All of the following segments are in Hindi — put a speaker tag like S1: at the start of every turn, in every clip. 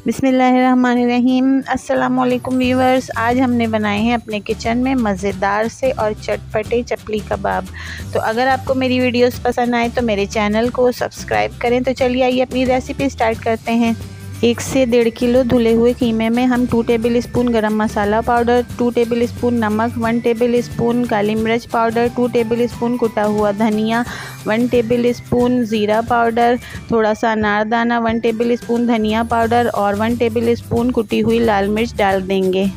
S1: बिस्मिल्लाहिर्रहमानिर्रहीम। अस्सलामुअलैकुम व्यूवर्स, आज हमने बनाए हैं अपने किचन में मज़ेदार से और चटपटे चपली कबाब। तो अगर आपको मेरी वीडियोस पसंद आए तो मेरे चैनल को सब्सक्राइब करें। तो चलिए आइए अपनी रेसिपी स्टार्ट करते हैं। 1 से 1.5 किलो धुले हुए कीमे में हम 2 टेबल स्पून गरम मसाला पाउडर, 2 टेबल स्पून नमक, 1 टेबल स्पून काली मिर्च पाउडर, 2 टेबल स्पून कुटा हुआ धनिया, 1 टेबल स्पून ज़ीरा पाउडर, थोड़ा सा अनारदाना, 1 टेबल स्पून धनिया पाउडर और 1 टेबल स्पून कुटी हुई लाल मिर्च डाल देंगे।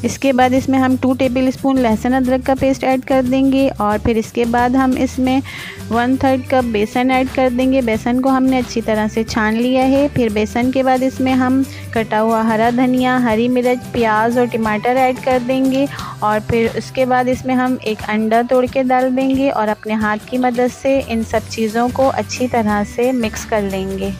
S1: इसके बाद इसमें हम 2 टेबल स्पून लहसुन अदरक का पेस्ट ऐड कर देंगे और फिर इसके बाद हम इसमें 1/3 कप बेसन ऐड कर देंगे। बेसन को हमने अच्छी तरह से छान लिया है। फिर बेसन के बाद इसमें हम कटा हुआ हरा धनिया, हरी मिर्च, प्याज और टमाटर ऐड कर देंगे और फिर उसके बाद इसमें हम एक अंडा तोड़ के डाल देंगे और अपने हाथ की मदद से इन सब चीज़ों को अच्छी तरह से मिक्स कर लेंगे।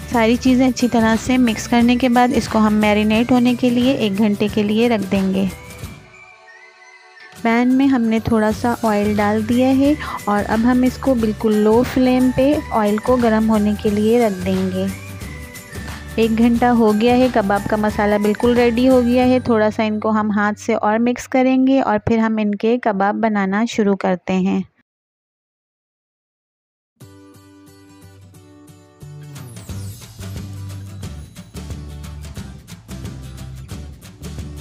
S1: सारी चीज़ें अच्छी तरह से मिक्स करने के बाद इसको हम मैरिनेट होने के लिए 1 घंटे के लिए रख देंगे। पैन में हमने थोड़ा सा ऑयल डाल दिया है और अब हम इसको बिल्कुल लो फ्लेम पे ऑयल को गर्म होने के लिए रख देंगे। 1 घंटा हो गया है, कबाब का मसाला बिल्कुल रेडी हो गया है। थोड़ा सा इनको हम हाथ से और मिक्स करेंगे और फिर हम इनके कबाब बनाना शुरू करते हैं।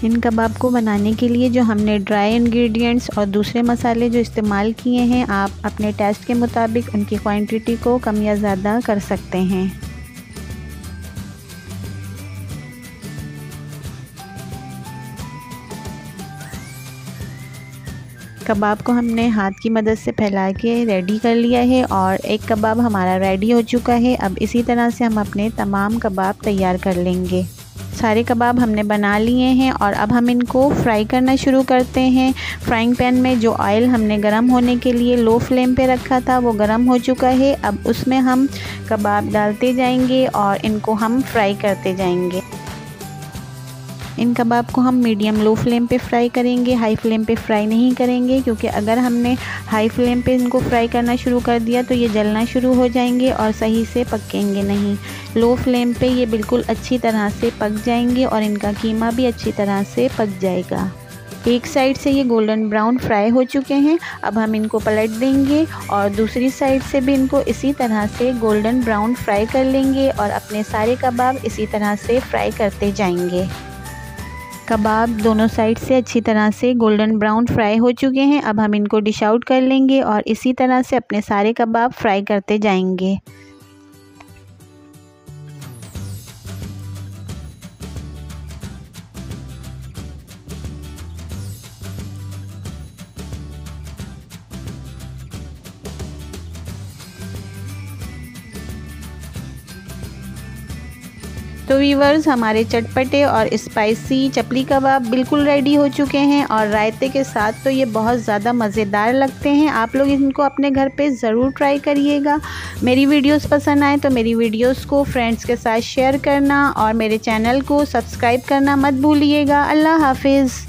S1: इन कबाब को बनाने के लिए जो हमने ड्राई इंग्रेडिएंट्स और दूसरे मसाले जो इस्तेमाल किए हैं, आप अपने टेस्ट के मुताबिक उनकी क्वांटिटी को कम या ज़्यादा कर सकते हैं। कबाब को हमने हाथ की मदद से फैला के रेडी कर लिया है और एक कबाब हमारा रेडी हो चुका है। अब इसी तरह से हम अपने तमाम कबाब तैयार कर लेंगे। सारे कबाब हमने बना लिए हैं और अब हम इनको फ्राई करना शुरू करते हैं। फ्राइंग पैन में जो ऑयल हमने गरम होने के लिए लो फ्लेम पे रखा था वो गरम हो चुका है। अब उसमें हम कबाब डालते जाएंगे और इनको हम फ्राई करते जाएंगे। इन कबाब को हम मीडियम लो फ्लेम पे फ्राई करेंगे, हाई फ्लेम पे फ्राई नहीं करेंगे, क्योंकि अगर हमने हाई फ्लेम पे इनको फ्राई करना शुरू कर दिया तो ये जलना शुरू हो जाएंगे और सही से पकेंगे नहीं। लो फ्लेम पे ये बिल्कुल अच्छी तरह से पक जाएंगे और इनका कीमा भी अच्छी तरह से पक जाएगा। एक साइड से ये गोल्डन ब्राउन फ्राई हो चुके हैं। अब हम इनको पलट देंगे और दूसरी साइड से भी इनको इसी तरह से गोल्डन ब्राउन फ्राई कर लेंगे और अपने सारे कबाब इसी तरह से फ्राई करते जाएंगे। कबाब दोनों साइड से अच्छी तरह से गोल्डन ब्राउन फ्राई हो चुके हैं। अब हम इनको डिश आउट कर लेंगे और इसी तरह से अपने सारे कबाब फ्राई करते जाएंगे। तो व्यूवर्स, हमारे चटपटे और स्पाइसी चपली कबाब बिल्कुल रेडी हो चुके हैं और रायते के साथ तो ये बहुत ज़्यादा मज़ेदार लगते हैं। आप लोग इनको अपने घर पे ज़रूर ट्राई करिएगा। मेरी वीडियोस पसंद आए तो मेरी वीडियोस को फ्रेंड्स के साथ शेयर करना और मेरे चैनल को सब्सक्राइब करना मत भूलिएगा। अल्लाह हाफिज़।